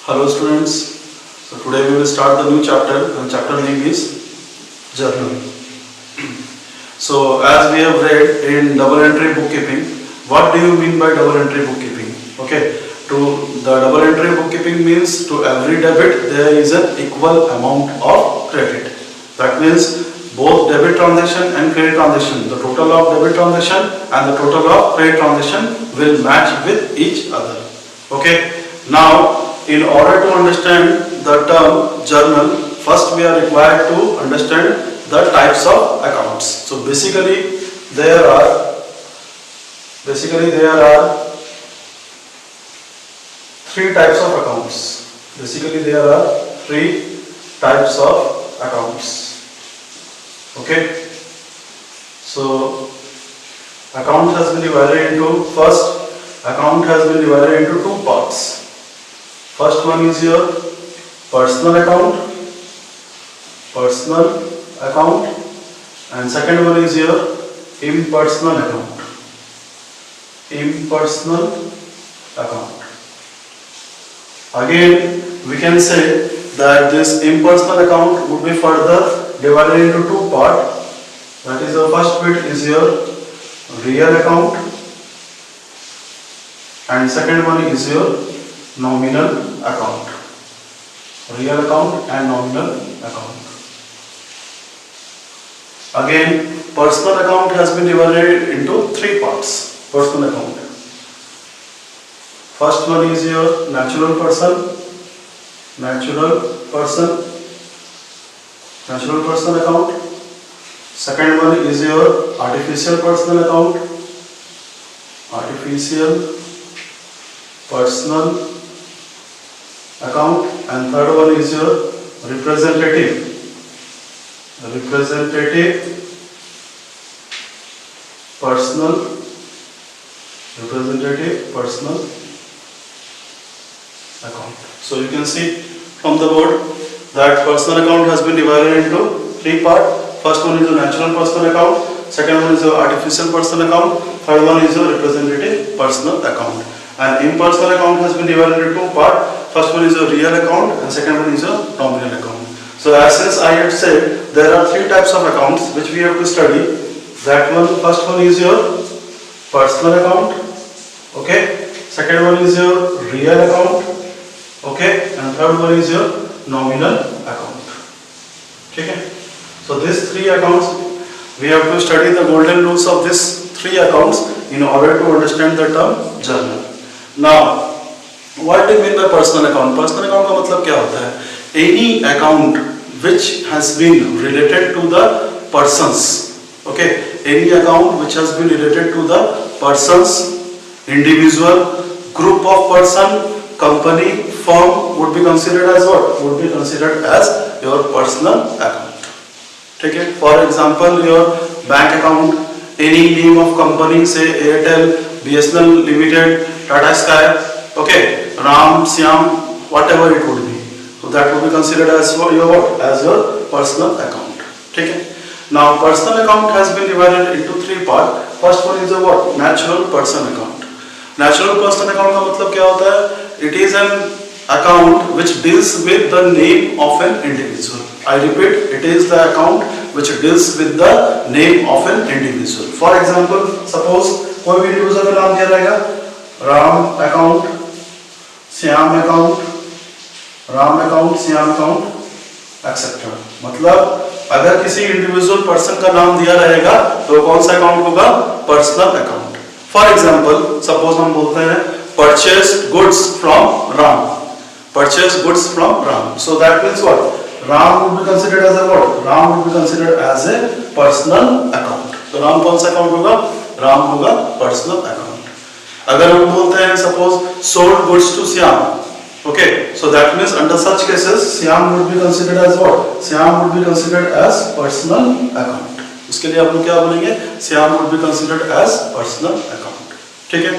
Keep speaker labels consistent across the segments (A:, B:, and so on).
A: Hello students, so today we will start the new chapter and chapter name is journal. So as we have read in double entry bookkeeping, what do you mean by double entry bookkeeping? Okay, to the double entry bookkeeping means to every debit there is an equal amount of credit. That means both debit transaction and credit transaction, the total of debit transaction and the total of credit transaction will match with each other. Okay, now in order to understand the term journal, first we are required to understand the types of accounts. So basically there are three types of accounts. Okay, so account has been divided into two parts. First one is your personal account, and second one is your impersonal account. Again, we can say that this impersonal account would be further divided into two parts. That is, the first bit is your real account, and second one is your nominal account. Real account and nominal account. Again, personal account has been divided into three parts. Personal account. First one is your natural person account. Second one is your artificial personal account. And third one is your representative personal account. So you can see from the board that personal account has been divided into three parts. First one is your natural personal account, second one is your artificial personal account, third one is your representative personal account. And impersonal account has been divided into two parts. First one is your real account and second one is your nominal account. So as since I had said, there are three types of accounts which we have to study. First one is your personal account, okay. Second one is your real account, okay, and third one is your nominal account. Okay. So these three accounts, we have to study the golden rules of these three accounts in order to understand the term journal. Now, what do you mean by personal account? Personal account का मतलब क्या होता है? Any account which has been related to the persons. Okay, any account which has been related to the persons, individual, group of person, company, firm would be considered as what? Would be considered as your personal account. Okay. For example, your bank account, any name of company, say Airtel, BSNL Limited, Tata Sky, okay, Ram, Siam, whatever it would be. So that would be considered as your what? As your personal account. Okay. Now personal account has been divided into three parts. First one is the what? Natural person account. Natural person account का मतलब क्या होता है? It is an account which deals with the name of an individual. I repeat, it is the account which deals with the name of an individual. For example, suppose कोई भी individual का नाम दिया रहेगा, Ram account, Shyam account, etc. मतलब अगर किसी individual person का नाम दिया रहेगा तो कौन सा अकाउंट होगा? Personal account. For example, suppose हम बोलते हैं purchase goods from Ram. So that means what? Ram would be considered as a what? Ram would be considered as a personal account. तो राम कौन सा अकाउंट होगा? राम होगा पर्सनल अकाउंट. अगर हम बोलते हैं suppose sold goods to Shyam, okay, so that means under such cases Syam would be considered as what? Syam would be considered as personal account. उसके लिए आप लोग क्या बोलेंगे? Syam would be considered as personal account. ठीक है.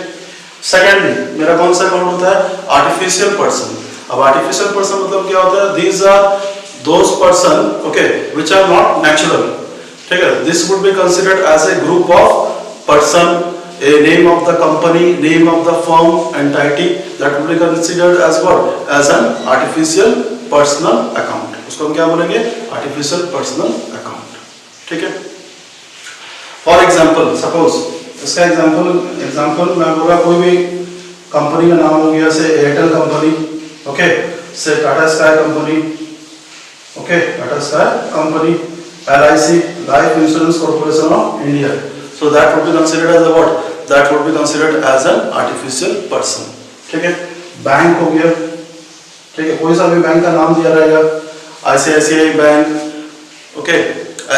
A: Secondly, मेरा कौन सा अकाउंट होता है? Artificial person. अब artificial person मतलब क्या होता है? These are those person, okay, which are not natural. ठीक है. This would be considered as a group of person a name of the company, name of the firm, entity, that will be considered as what? As an artificial personal account. उसको हम क्या बोलेंगे? Artificial personal account. ठीक है? For example, suppose इसका example मैं बोला कोई भी कंपनी का नाम हो गया, से एयरटेल कंपनी, ओके, से Tata sky company, okay, Tata sky company, LIC, Life Insurance Corporation of India. So that would be considered as a what? That would be considered as an artificial person. ठीक है? Bank हो गया, ठीक है, कोई सा भी बैंक का नाम दिया रहेगा, ICICI बैंक, ओके,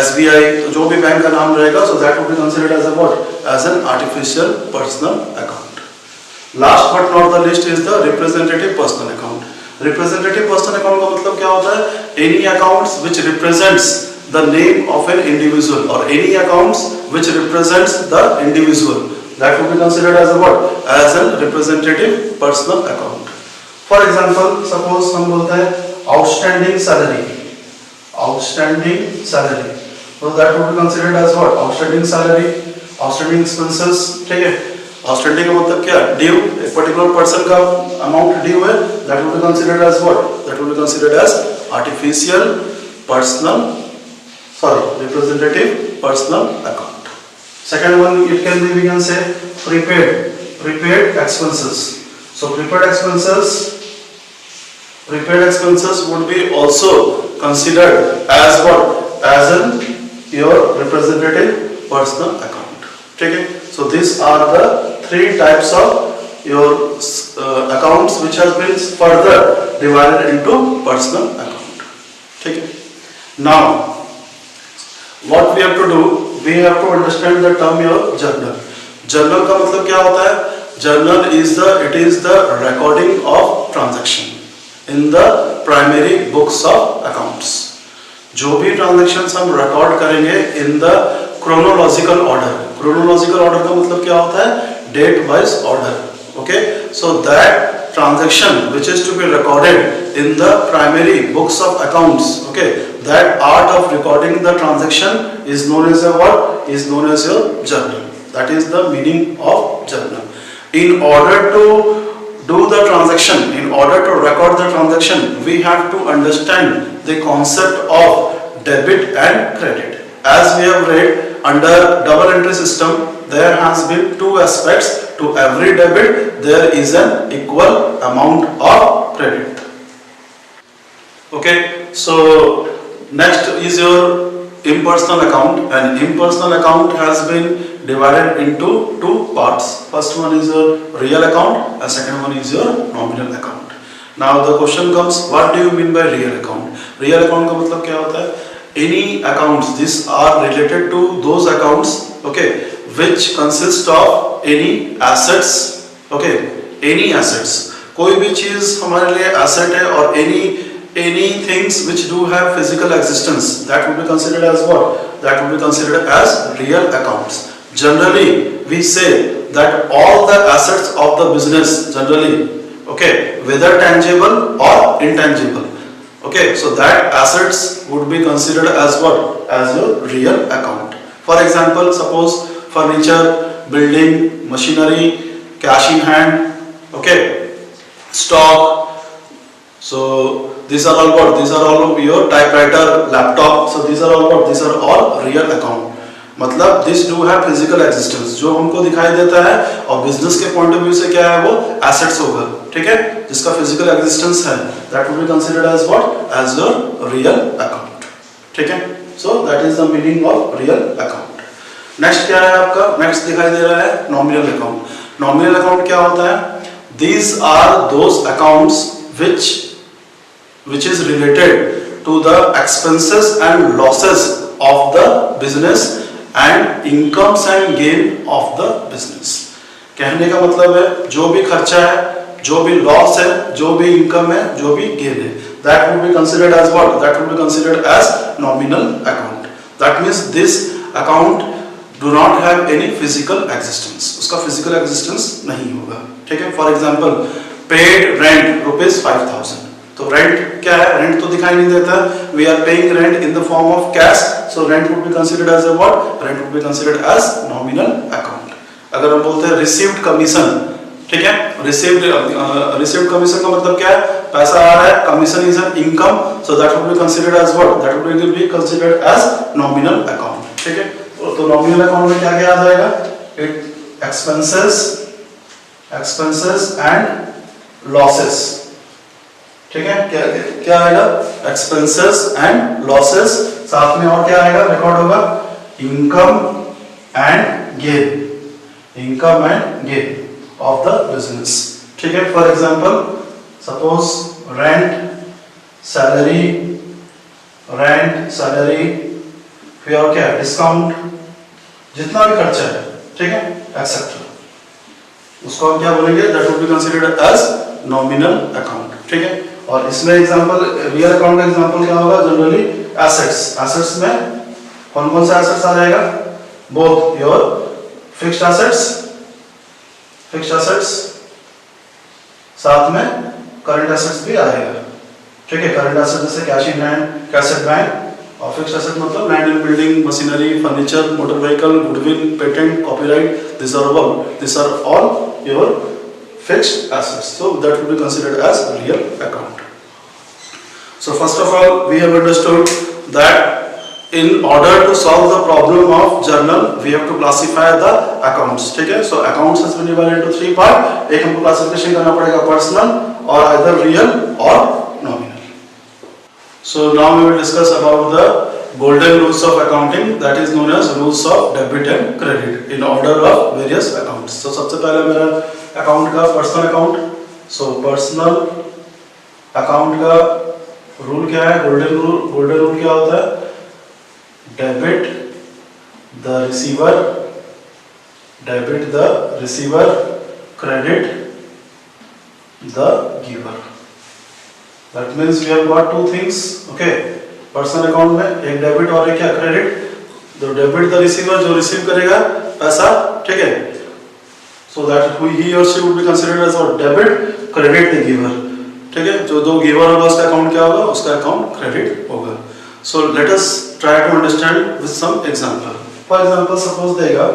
A: SBI, तो जो भी बैंक का नाम रहेगा, so that would be considered as a what? As an artificial personal account. Last but not the least is the representative personal account. Representative personal account का मतलब क्या होता है? Any accounts which represents the name of an individual or any accounts which represents the individual, that would be considered as a what? As a representative personal account. For example, suppose हम बोलते हैं outstanding salary, so that would be considered as what? Outstanding salary, outstanding expenses, ठीक है? Outstanding का मतलब क्या? Due, एक particular person का amount due है, that would be considered as what? That would be considered as representative personal account. Second one, it can be, we can say prepaid expenses. So prepaid expenses would be also considered as what? As in your representative personal account. ठीक है? So these are the three types of your accounts which has been further divided into personal account. ठीक है? Now what we have to do, we have to understand the term your journal. Journal का मतलब क्या होता है? Journal is the recording of transaction in the primary books of accounts. जो भी transactions हम record करेंगे in the chronological order. Chronological order का मतलब क्या होता है? Date wise order. Okay, so that transaction which is to be recorded in the primary books of accounts, okay, that art of recording the transaction is known as a what? Is known as your journal. That is the meaning of journal. In order to do the transaction, in order to record the transaction, we have to understand the concept of debit and credit. As we have read, under double entry system, there has been two aspects. To every debit, there is an equal amount of credit. Okay, so next is your impersonal account, and impersonal account has been divided into two parts. First one is your real account, and second one is your nominal account. Now the question comes, what do you mean by real account? Real account का मतलब क्या होता है? Any accounts, these are related to those accounts, okay, which consist of any assets, okay, any assets. कोई भी चीज हमारे लिए asset है, और any things which do have physical existence, that would be considered as what? That would be considered as real accounts. Generally, we say that all the assets of the business, generally, okay, whether tangible or intangible, okay, so that assets would be considered as what? As your real account. For example, suppose furniture, building, machinery, cash in hand, okay, stock. So these are all what? These are all your typewriter, laptop. So these are all what? These are all real account. मतलब this do have physical existence, जो हमको दिखाई देता है, और business के point of view से क्या है? वो एसेट्स होगा, ठीक है, जिसका फिजिकल एग्जिस्टेंस है, that will be considered as what? As your real account. ठीक है, so that is the meaning of real account. Next क्या है आपका? नेक्स्ट दिखाई दे रहा है नॉमिनल अकाउंट. नॉमिनल अकाउंट क्या होता है? These are those accounts which is related to the expenses and losses of the business and incomes and gain of the business. कहने का मतलब है, जो भी खर्चा है, जो भी लॉस है, जो भी इनकम है, जो भी गेन है, that would be considered as what? That would be considered as nominal account. That means this account do not have any physical existence. उसका physical existence नहीं होगा, ठीक है. For example, paid rent ₹5,000. तो रेंट क्या है? Rent तो दिखाई नहीं देता. We are paying rent in the form of cash, so rent would be considered as a what? Rent would be considered as nominal account. अगर हम बोलते हैं रिसीव्ड कमीशन, ठीक है, रिसीव्ड कमीशन का मतलब क्या है, पैसा आ रहा है, commission is an income, so that would be considered as what, that would be considered as nominal account, ठीक है। तो नॉमिनल अकाउंट में क्या क्या आ जाएगा, इट एक्सपेंसेस एंड लॉसेस, ठीक है, क्या क्या आएगा, एक्सपेंसेस एंड लॉसेस, साथ में और क्या आएगा, रिकॉर्ड होगा income and gain of the business, ठीक है। फॉर एग्जांपल सपोज सैलरी, फिर और क्या, डिस्काउंट, जितना भी खर्चा है, ठीक है, एक्सेट्रा, उसको हम क्या बोलेंगे, that would be considered as nominal account, ठीक है। और इसमें एग्जांपल, रियल अकाउंट का एग्जांपल क्या होगा, जनरली एसेट्स में कौन कौन सा एसेट्स आ जाएगा, बोथ योर फिक्स्ड एसेट्स साथ में करंट एसेट्स भी आएगा, ठीक है। करंट एसेट जैसे cash in hand, cash at bank, और फिक्स्ड एसेट मतलब land and building, machinery, furniture, motor vehicle, goodwill, patent, copyright, this are all your fixed assets, so that will be considered as real account. So first of all we have understood that in order to solve the problem of journal we have to classify the accounts, ठीक है। So accounts has been divided into three part, एक हमको classification करना पड़ेगा personal or either real or nominal. So now we will discuss about the golden rules of accounting, that is known as rules of debit and credit in order of various accounts. So सबसे पहले मेरा account का personal account, so personal account का rule क्या है, golden rule क्या होता है, debit the receiver, credit the giver, that means we have got two things, okay. Personal account में एक डेबिट और एक क्या, क्रेडिट। तो डेबिट द रिसीवर, जो रिसीव करेगा पैसा, ठीक है, so that he or she would be considered as what, debit, credit the giver, ठीक है। जो दो गिवर होगा उसका अकाउंट क्या होगा, उसका अकाउंट क्रेडिट होगा। so let us try to understand with some example. for example suppose देगा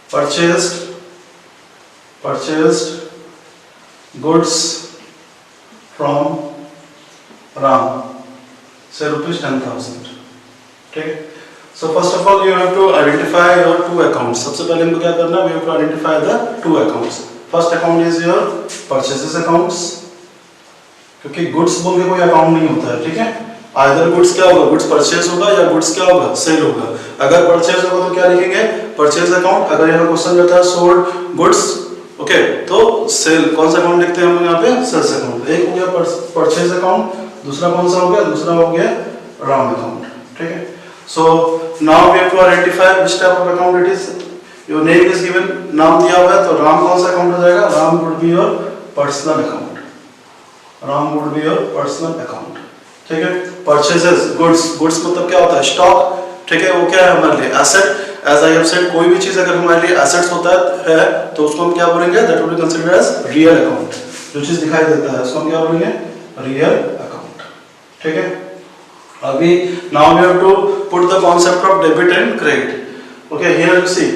A: purchased goods from Ram, say ₹10,000, ठीक है। So first of all you have to identify your two accounts. सबसे पहले हमको क्या करना है, we have to identify the two accounts. First account is your purchases accounts, क्योंकि goods बोल के कोई अकाउंट नहीं होता है, ठीक है। either goods क्या होगा, goods purchase होगा या goods क्या होगा, sale होगा। अगर purchase होगा तो क्या लिखेंगे, purchase account। अगर यहाँ क्वेश्चन रहता है sold goods, ओके, तो sale कौन सा अकाउंट लिखते हैं हम यहाँ पे, sales account। एक हो गया purchase account, दूसरा कौन सा हो गया, दूसरा हो गया RAM account, ठीक है। So now we have to identify which type of account it is. Your name is given, नाम दिया हुआ है, तो राम कौन सा अकाउंट हो जाएगा, Ram would be your personal account, ठीक है। Purchases goods मतलब क्या होता है, स्टॉक, ठीक है, वो क्या है हमारे लिए asset. As I have said, कोई भी चीज अगर हमारे लिए एसेट्स होता है तो उसको हम क्या बोलेंगे, that would be considered as real account। जो चीज दिखाई देता है उसको हम क्या बोलेंगे, real account, ठीक है। अभी now we have to put the concept of debit and credit. Okay, here you see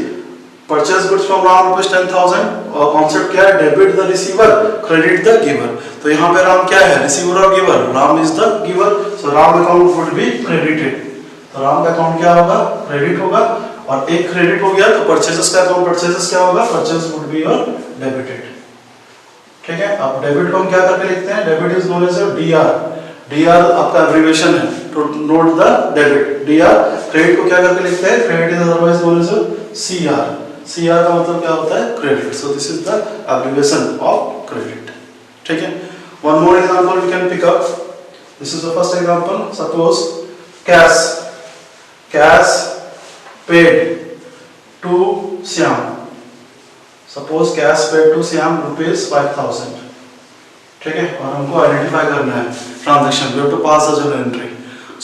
A: purchase goods from Ram ₹10,000 और concept क्या है, debit the receiver, credit the giver। तो यहाँ पे राम क्या है, receiver और giver, Ram is the giver, so Ram account would be credited। तो राम का अकाउंट क्या होगा, क्रेडिट होगा। और एक क्रेडिट हो गया तो परचेजेस का अकाउंट, परचेजेस क्या होगा, purchase would be your debited, ठीक है। अब डेबिट को हम क्या करके लिखते हैं, debit is known as DR, DR आपका एब्रिविएशन है to note the debit, DR. Credit को क्या करके लिखते हैं, credit is otherwise known as CR, CR का मतलब क्या होता है, credit. So this is the abbreviation of credit, ठीक है। One more example we can pick up, this is the first example. Suppose cash paid to Shyam, suppose cash paid to Shyam ₹5,000, ठीक है। और हमको आइडेंटिफाई करना है transaction, we have to pass a journal entry.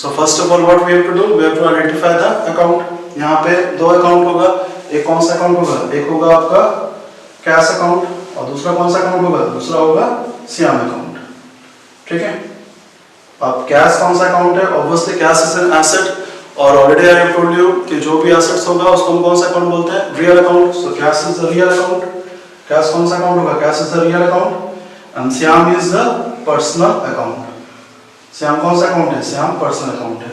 A: So first of all what we have to do, we have to identify the account. यहाँ पे दो account होगा, एक कौन सा अकाउंट होगा, एक होगा आपका कैश अकाउंट और दूसरा कौन सा अकाउंट होगा, दूसरा होगा श्याम अकाउंट, ठीक है। अब कैश कौन सा अकाउंट है, obviously cash is an asset और already I have told you कि जो भी एसेट्स होगा उसको हम कौन सा अकाउंट बोलते हैं, real account. So cash is the real account, cash कौन सा अकाउंट होगा, cash is the real account and Shyam is the personal account. Shyam कौन सा अकाउंट है, श्याम पर्सनल अकाउंट है।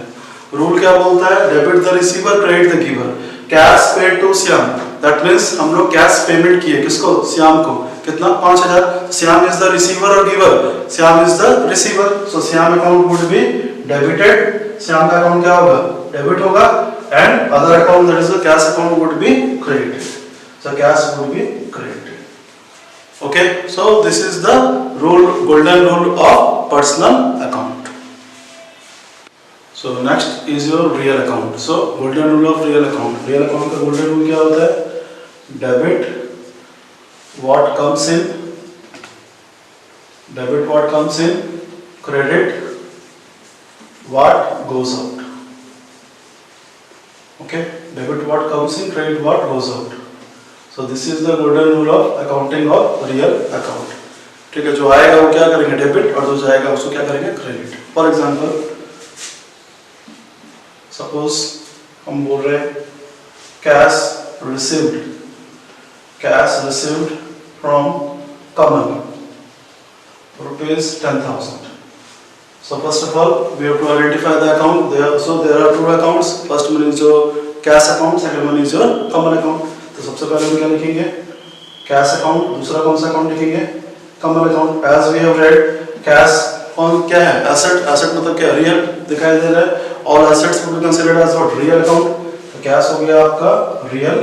A: रूल क्या बोलता है, debit the receiver credit the giver. Cash paid to Shyam, that means हम लोग कैश पेमेंट किए किसको, श्याम को, कितना 5000। श्याम इज द रिसीवर और giver, Shyam is the receiver, so Shyam account would be debited, Shyam का अकाउंट क्या होगा, डेबिट होगा and other account that is the cash account would be credited, so cash would be credited. Okay, so this is the rule, golden rule of personal account. So next is your real account. So golden rule of real account. Real account का golden rule क्या होता है? Debit what comes in, debit what comes in, credit what goes out. Okay, debit what comes in, credit what goes out. So this is the golden rule of accounting of real account. ठीक है, जो आएगा वो क्या करेंगे, debit, और जो जाएगा उसको क्या करेंगे, क्रेडिट। फॉर एग्जाम्पल सपोज हम बोल रहे हैं cash received from Kamal ₹10,000. So first of all we have to identify the account. There are two accounts. First one is your cash account, second one is your Kamal account. तो सबसे पहले हम क्या लिखेंगे, कैश अकाउंट, दूसरा कौन सा account लिखेंगे, Kamal account. As we have read, cash कौन क्या है, एसेट, एसेट मतलब क्या, रियल दिखाई दे रहा है। All assets would be considered as what, real account। तो कैश हो गया आपका रियल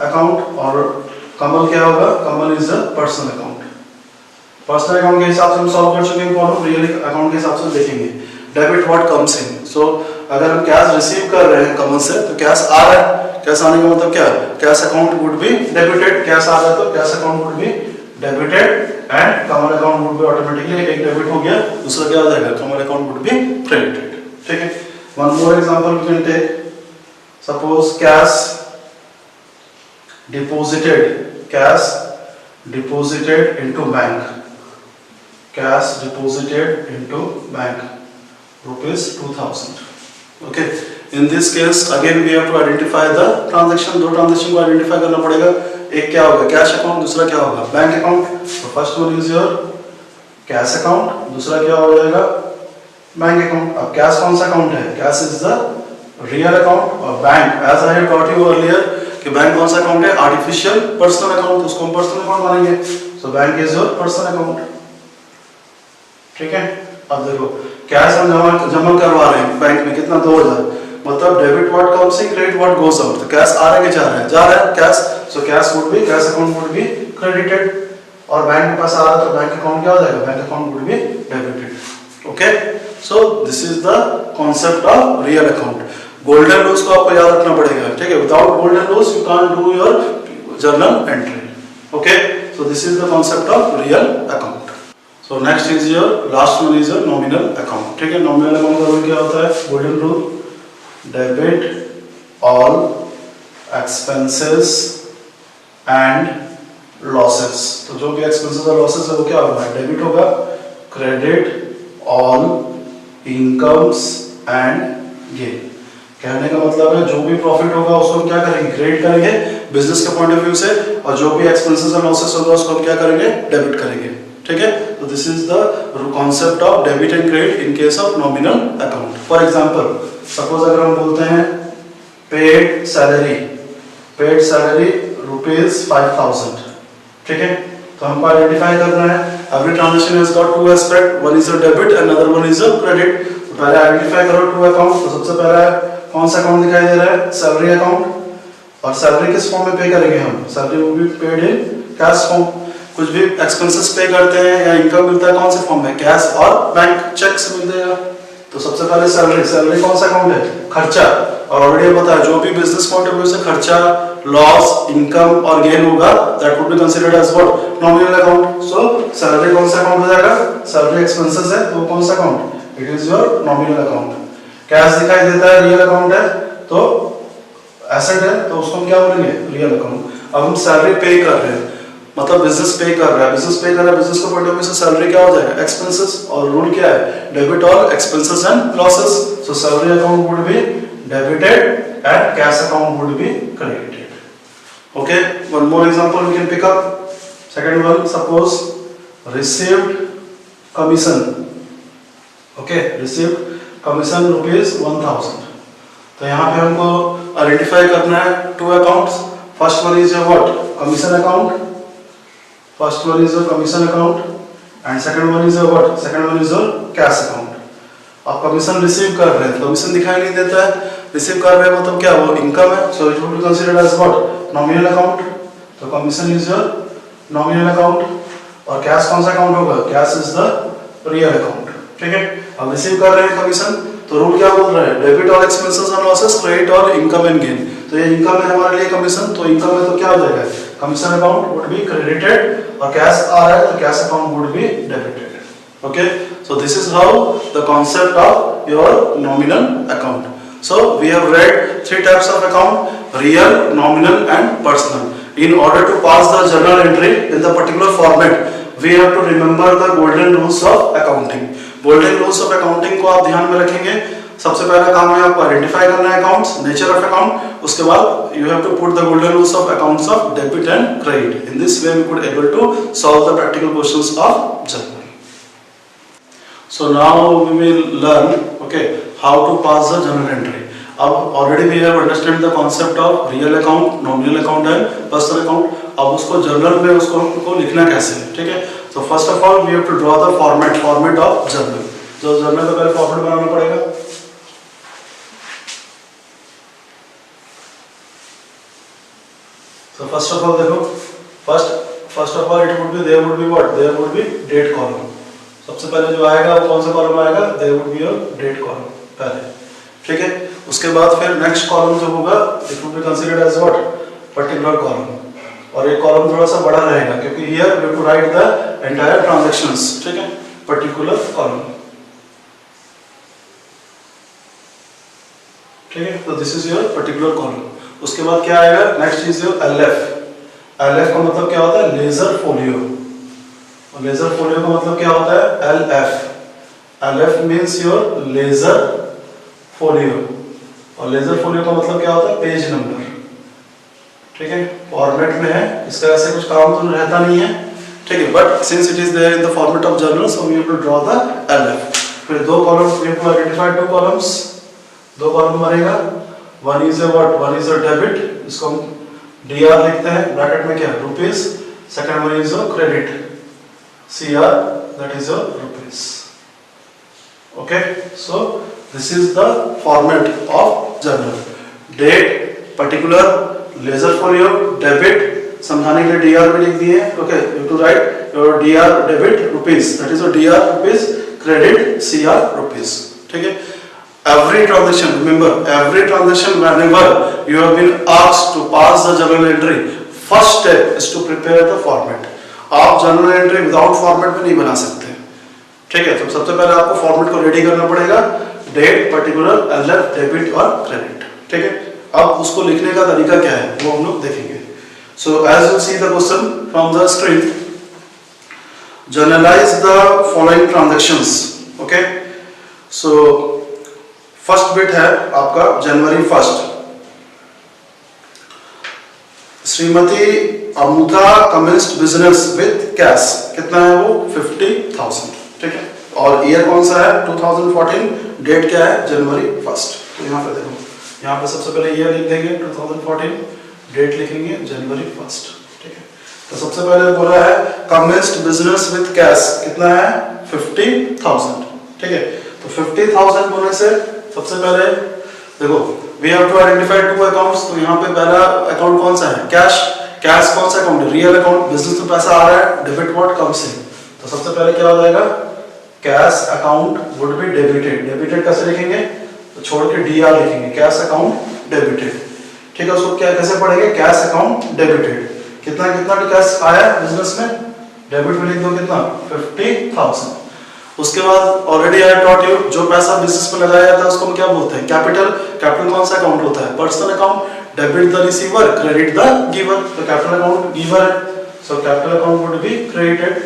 A: अकाउंट और कमल क्या होगा, Kamal is the personal account. Personal account के हिसाब से हम सॉल्व कर चुके हैं, कौन रियल अकाउंट के हिसाब से देखेंगे। डेबिट व्हाट कम्स इन, सो अगर हम कैश रिसीव कर रहे हैं कमल से तो कैश आ रहा है, कैश आने का मतलब क्या है, cash account would be debited, cash आ रहा है तो cash account would be debited and Kamal account would be automatically, एक डेबिट हो गया, दूसरा क्या हो जाएगा, Kamal account would be credited. ठीक है, one more example we can take. Suppose cash deposited into bank, cash deposited into bank ₹2,000. Okay, in this case again we have to identify the transaction. दो transaction को identify करना पड़ेगा, एक क्या होगा cash account, दूसरा क्या होगा बैंक अकाउंट। तो first one is your cash account, दूसरा क्या हो जाएगा बैंक अकाउंट। अब कैश कौन सा अकाउंट है, cash is the real account और bank, as I have taught you earlier कि बैंक कौन सा अकाउंट है, आर्टिफिशियल पर्सनल अकाउंट, उसको हम पर्सनल अकाउंट मानेंगे। So bank is your personal account. ठीक है, अब देखो कैश हम जमा करवा रहे हैं बैंक में, कितना 2000, मतलब debit what comes in, credit what goes out. तो कैश आ रहा है कि जा रहा है cash, so cash would B, cash account would be credited और बैंक के पास आ रहा है तो बैंक अकाउंट क्या हो जाएगा, bank account would be debited. Okay, so this is the concept of real account. Golden rules को आपको याद रखना पड़ेगा, ठीक है। Without golden rules you can't do your journal entry. Okay, so this is the concept of real account. So next is your last one is your nominal account. ठीक है, nominal account का रूल क्या होता है, golden rule, debit all expenses and losses. तो जो भी expenses और losses है वो क्या होगा, डेबिट होगा, credit all incomes and gain. कहने का मतलब है जो भी प्रॉफिट होगा उसको हम क्या करेंगे, क्रेडिट करेंगे बिजनेस के पॉइंट ऑफ व्यू से, और जो भी एक्सपेंसेस और लॉसेस होगा उसको हम क्या करेंगे, डेबिट करेंगे। ठीक है, तो this is the concept of debit and credit in case of nominal account. For example suppose अगर हम बोलते हैं पेड सैलरी ₹5,000, ठीक है, तो हमको आइडेंटिफाई करना है every transaction has got two aspect, one is a debit and another one is a credit। तो पहले आइडेंटिफाई करो टू अकाउंट। तो सबसे पहला कौन सा अकाउंट दिखाई दे रहा है, सैलरी अकाउंट। और सैलरी किस फॉर्म में पे करेंगे हम, salary will be paid in cash form. कुछ भी एक्सपेंसेस पे करते हैं या इनकम मिलता है कौन से फॉर्म में, कैश और बैंक चेक से मिल जाएगा। तो सबसे पहले सैलरी कौन सा अकाउंट है, खर्चा। और ऑलरेडी पता है जो भी बिजनेस पॉइंट ऑफ व्यू से खर्चा, लॉस, इनकम और गेन होगा that would be considered as what, nominal account. So salary कौन सा अकाउंट हो जाएगा, सैलरी एक्सपेंसेस है तो कौन सा account, it is your nominal account. Cash दिखाई देता है, रियल अकाउंट है तो एसेट है तो उसको हम क्या बोलेंगे, रियल अकाउंट। अब हम सैलरी पे कर रहे हैं, मतलब बिजनेस पे कर रहा है, बिजनेस के पॉइंट ऑफ व्यू से सैलरी क्या हो जाएगा, एक्सपेंसेस। और रूल क्या है, debit all expenses and losses. So salary account would B debited and cash account would be credited. Okay, one more example we can pick up. Second one, suppose received commission. Okay, received commission ₹1000. तो यहाँ पे हमको identify करना है two accounts. First one is your what? Commission account. First one is your commission account and second one is your what? Second one is your cash account. आप commission receive कर रहे हैं, कमीशन दिखाई नहीं देता है, रिसीव कर रहे हैं मतलब क्या, वो इनकम है, so it would be considered as what? Nominal account. तो commission is your nominal account और कैश कौन सा अकाउंट होगा? Cash is the real account. ठीक है, अब रिसीव कर रहे हैं कमीशन, तो रूल क्या बोल रहा है? डेबिट और एक्सपेंसेस एंड लॉसेस, क्रेडिट और इनकम एंड गेन. तो ये इनकम है हमारे लिए कमीशन, तो इनकम है तो क्या हो जाएगा? Commission account would be credited और कैश आ रहा है तो cash account would be debited. Okay, so this is how the concept of your nominal account. So we have read three types of account: real, nominal and personal. In order to pass the journal entry in the particular format, we have to remember the golden rules of accounting. Golden rules of accounting को आप ध्यान में रखेंगे. सबसे पहला काम है आपको आइडेंटिफाई करना है अकाउंट्स, नेचर ऑफ अकाउंट. उसके बाद you have to put the golden rules of accounts of debit and credit. In this way we could able to solve the practical questions of journal. So now we will learn, okay, how to pass the journal entry. अब already we have understand the concept of real account, nominal account and personal account. अब उसको journal में उसको लिखना कैसे है, ठीक है? So first of all we have to draw the format of journal. जो journal का पहले format बनाना पड़ेगा. So first of all देखो, first of all it would be, there would be what? There would be date column. सबसे पहले जो आएगा वो कौन सा कॉलम आएगा? There would be your date column पहले. ठीक है, उसके बाद फिर नेक्स्ट कॉलम जो होगा it would be considered as what? Particular column. और ये कॉलम थोड़ा सा बड़ा रहेगा क्योंकि here we have to write the entire transactions. ठीक है, पर्टिकुलर कॉलम. ठीक है, तो this is your particular column. उसके बाद क्या आएगा? Next is your LF. LF का मतलब क्या होता है? Ledger folio. लेजर फोलियो का मतलब क्या होता है? LF. LF means your ledger folio. और लेजर फोलियो का मतलब क्या होता है? Page number. ठीक है, फॉर्मेट में है, इसका ऐसे कुछ काम तो रहता नहीं है. ठीक है, but since it is there in the format of journal so we have to draw the LF. फिर दो column, we have to identify two columns. दो कॉलम बनेगा. One is a what? One is a debit, इसको हम DR लिखते हैं bracket में क्या? Rupees. Second one is a credit, CR, that is your rupees. Okay, so this is the format of journal. Date, particular, ledger folio, debit. समझाने के लिए DR भी लिख दिए. Okay, you have to write your DR debit rupees. That is your DR rupees, credit CR rupees. ठीक है. Every transaction, remember, every transaction whenever you have been asked to pass the journal entry, first step is to prepare the format. आप journal entry without format में नहीं बना सकते. ठीक है, तो सबसे पहले आपको फॉर्मेट को रेडी करना पड़ेगा. डेट, पर्टिकुलर, एलएफ, डेबिट और क्रेडिट. ठीक है, अब उसको लिखने का तरीका क्या है वो हम लोग देखेंगे. So as you see the question from the screen, journalise the following transactions. Okay, so first bit है आपका जनवरी 1. Shrimati Amutha commenced business with cash. कितना है वो? 50,000. ठीक है, और ईयर कौन सा है? 2014. डेट क्या है? जनवरी 1. तो यहाँ पे देखो, यहाँ पे सबसे पहले ईयर लिख देंगे 2014, डेट लिखेंगे जनवरी 1. ठीक है, तो सबसे पहले बोला है कमेंस्ड बिजनेस विद कैश. कितना है? 50,000. ठीक है, तो 50,000 होने से सबसे पहले देखो we have to identify two accounts. तो यहाँ पे पहला अकाउंट कौन सा है? कैश. कैश कौन सा अकाउंट है? Real account. बिजनेस में पैसा आ रहा है, डेबिट व्हाट कम्स इन. तो सबसे पहले क्या हो जाएगा? Cash account would be debited. Debited कैसे लिखेंगे? तो छोड़ के DR लिखेंगे. Cash account debited. ठीक है, उसको क्या कैसे पढ़ेंगे? Cash account debited. कितना कितना कैश आया बिजनेस में? डेबिट में लिख दो कितना? 50,000. उसके बाद ऑलरेडी आई टॉट यू, जो पैसा बिजनेस में लगाया जाता है उसको हम क्या बोलते हैं? कैपिटल. कैपिटल कौन सा अकाउंट होता है? Personal account. Debit the receiver, credit the giver. तो कैपिटल अकाउंट गिवर है, so capital account would be credited.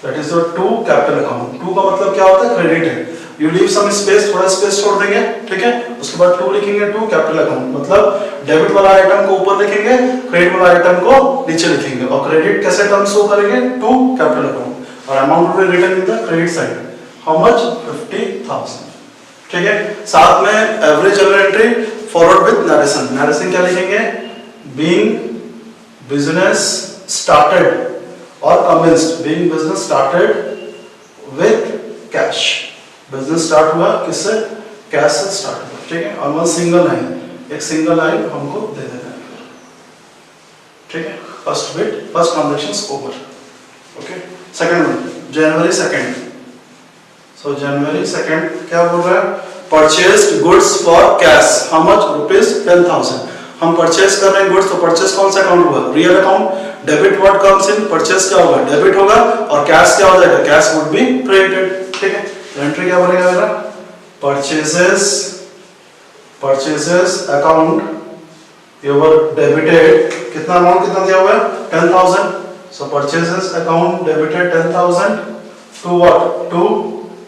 A: That is your to capital account. To का मतलब क्या होता है? क्रेडिट है. यू लीव सम स्पेस, थोड़ा स्पेस छोड़ देंगे, ठीक है। उसके बाद टू लिखेंगे, टू कैपिटल अकाउंट, मतलब डेबिट वाला आइटम को ऊपर लिखेंगे, क्रेडिट वाला आइटम को नीचे लिखेंगे, और क्रेडिट कैसे टर्म शो करेंगे, टू कैपिटल अकाउंट, और amount will be written in the credit side, how much 50,000, ठीक है। साथ में average journal entry forward with narration, narration क्या लिखेंगे, बीइंग बिजनेस स्टार्टेड और commenced, being business started with cash, business start हुआ किससे, कैश से स्टार्ट हुआ, ठीक है। और वन सिंगल लाइन, एक सिंगल लाइन हमको दे देना है, ठीक है। First bit, first transactions over, okay. Second one, January 2nd, so January 2nd क्या बोल रहा है, purchased goods for cash, how much, ₹10,000। हम परचेज कर रहे हैं गुड्स, तो परचेज कौन सा अकाउंट हुआ, real account, debit what comes in, purchase क्या होगा, डेबिट होगा, और कैश क्या हो जाएगा, कैश वुड बी क्रेडिटेड, ठीक है। एंट्री क्या बनेगा मेरा, परचेजेस अकाउंट योर डेबिटेड, कितना अमाउंट कितना दिया हुआ है, 10,000, so purchases account debited 10,000 to what, to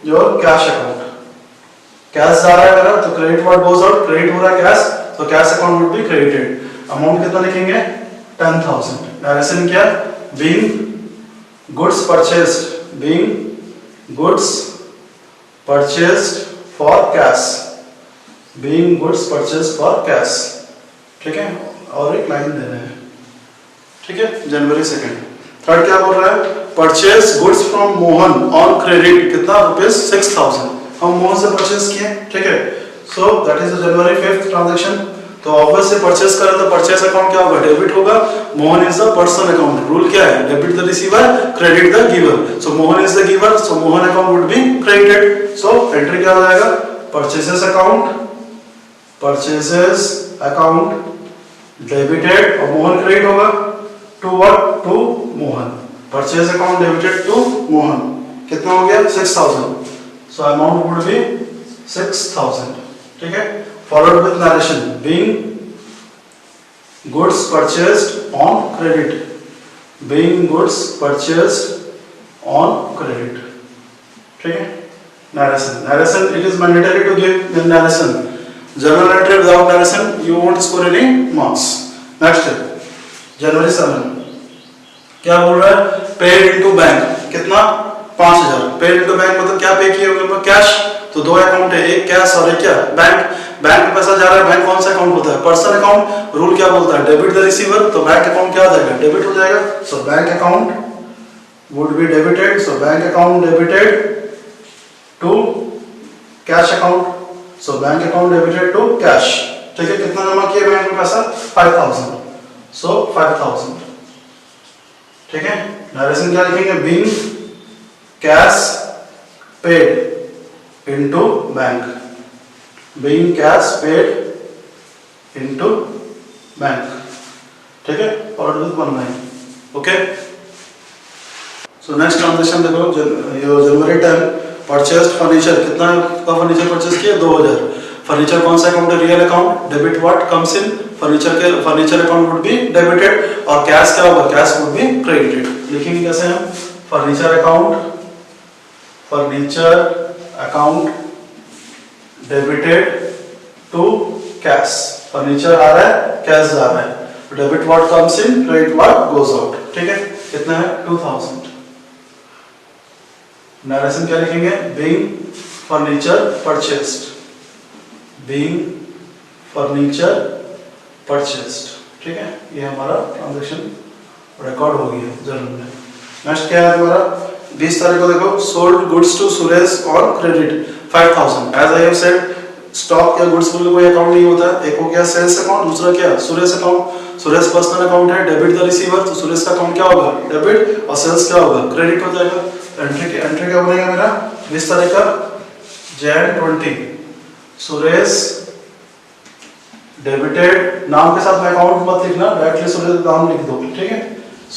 A: your cash account, cash जा रहा है मेरा, तो credit what goes out, credit हो रहा है कैश, तो cash account would be credited, amount कितना लिखेंगे, 10,000, नरेशन क्या, being goods purchased, being goods purchased for cash, being goods purchased for cash, ठीक है। और एक लाइन देना है, ठीक है, जनवरी 2nd। थर्ड क्या बोल रहा है, purchase goods from Mohan on credit, कितना, ₹6,000, हम मोहन से परचेज किए, ठीक है। So that is the January 5th transaction. तो ऑब्वियसली परचेज करें तो परचेज अकाउंट क्या होगा, डेबिट होगा, Mohan is the person account, rule क्या है, debit the receiver, credit the giver, so Mohan is the giver, so Mohan account would be credited, so entry क्या हो जाएगा, परचेजेस अकाउंट डेबिटेड, और मोहन क्रेडिट होगा, to what, to Mohan, purchase account debited to Mohan, कितना हो गया, 6,000, सो अमाउंट वुड बी 6,000, ठीक है। Followed with narration, being goods purchased on credit, being goods purchased on credit, ठीक है। narration it is mandatory to give the narration, journal entry without narration you won't score any marks। next जनवरी 7 क्या बोल रहा है, paid into bank, कितना, 5,000, paid into bank मतलब क्या पे किए होंगे, कैश, तो दो अकाउंट है, एक कैश और एक क्या, बैंक, बैंक में पैसा जा रहा है, बैंक कौन सा अकाउंट होता है, पर्सन अकाउंट, रूल क्या बोलता है, डेबिट द रिसीवर, तो बैंक अकाउंट क्या हो जाएगा, डेबिट हो जाएगा, so bank account would be debited, so bank account debited to cash account, so bank account debited to cash, ठीक है। कितना जमा किया बैंक में पैसा, 5,000, सो 5,000, ठीक है। नरेशन क्या लिखेंगे, being cash paid into bank, being cash paid into bank, ठीक है, followed with 1 line, okay। so next transaction देखो, जनवरी 10 परचेज्ड फर्नीचर, कितना का फर्नीचर परचेज किया, 2,000, फर्नीचर कौन सा अकाउंट है, real account, debit what comes in, furniture account would be debited, और कैश क्या होगा, कैश वुड बी क्रेडिटेड, लिखेंगे कैसे हम, furniture account debited to cash, furniture आ रहा है, कैश जा रहा है, debit what comes in, credit what goes out, ठीक है। कितना है, 2,000, नरेशन क्या लिखेंगे, बीइंग फर्नीचर परचेस्ड, ठीक है। ये हमारा ट्रांजैक्शन रिकॉर्ड हो गया जर्नल में। नेक्स्ट क्या है हमारा, 20 तारीख को देखो, sold goods to Suresh on credit 5,000, as I have said stock या गुड्स का कोई अकाउंट नहीं होता, एक हो गया सेल्स अकाउंट, दूसरा क्या, Suresh account, Suresh personal account है, डेबिट द रिसीवर, तो सुरेश का अकाउंट क्या होगा, डेबिट, और सेल्स क्या होगा, क्रेडिट हो जाएगा। एंट्री क्या बनेगा मेरा, 20 तारीख का, Jan 20, सुरेश डेबिटेड, नाम के साथ में अकाउंट मत लिखना, डायरेक्टली सुरेश नाम लिख दो, ठीक है।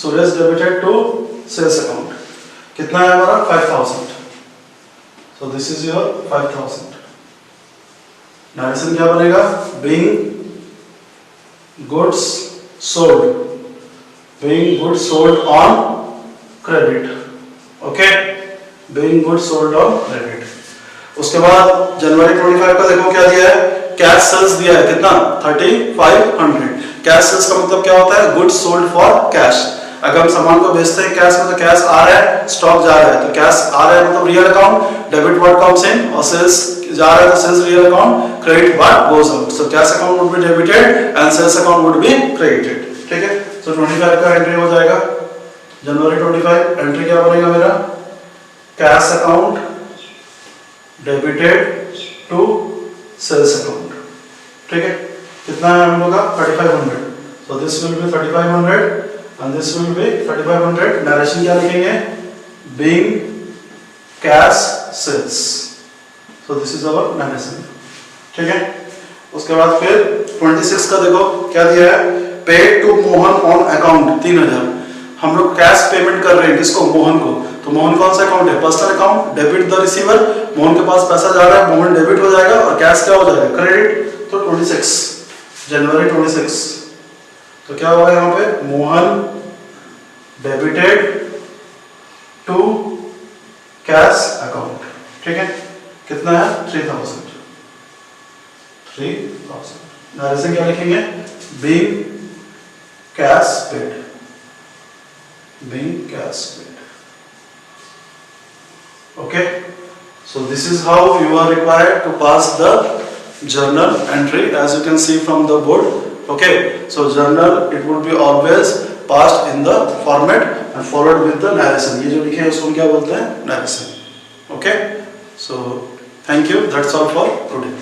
A: Suresh debited to sales account, कितना है हमारा, 5,000, so this is your 5,000। Narration क्या बनेगा, being goods sold on credit, okay, being goods sold on credit. उसके बाद जनवरी 25 का देखो क्या दिया है, कैश सेल्स दिया है कितना 3500। कैश सेल्स का मतलब क्या होता है, गुड्स सोल्ड फॉर कैश। अगर हम सामान को बेचते हैं कैश में तो कैश आ रहा है, स्टॉक जा रहा है, तो कैश आ रहा है मतलब real account, debit what comes in, और सेल्स जा रहा है तो sales real account, credit what goes out. So cash account would be debited and sales account would be credited. ठीक है, सो 25 का एंट्री हो जाएगा जनवरी 25। एंट्री क्या बनेगा मेरा, cash account debited to sales account. ठीक है, कितना है हम लोग का 3500। So this will be 3500 and this will be 3500. Narration क्या लिखेंगे, being cash sales. So this is our narration. ठीक है, उसके बाद फिर 26 का देखो क्या दिया है, paid to Mohan on account 3000। हम लोग कैश पेमेंट कर रहे हैं किसको, मोहन को। तो मोहन कौन सा अकाउंट है, personal account, debit the receiver, Mohan के पास पैसा जा रहा है, मोहन डेबिट हो जाएगा और कैश क्या हो जाएगा, क्रेडिट। तो 26 जनवरी 26 तो क्या होगा यहाँ पे, Mohan debited to cash account. ठीक है, कितना है 3000। नरेशन क्या लिखेंगे, being cash paid, being cash paid. Okay, so this is how you are required to pass the journal entry as you can see from the board. Okay, so journal it would be always passed in the format and followed with the narration. ये जो लिखे हैं उसको क्या बोलते हैं, narration. Okay, so thank you, that's all for today.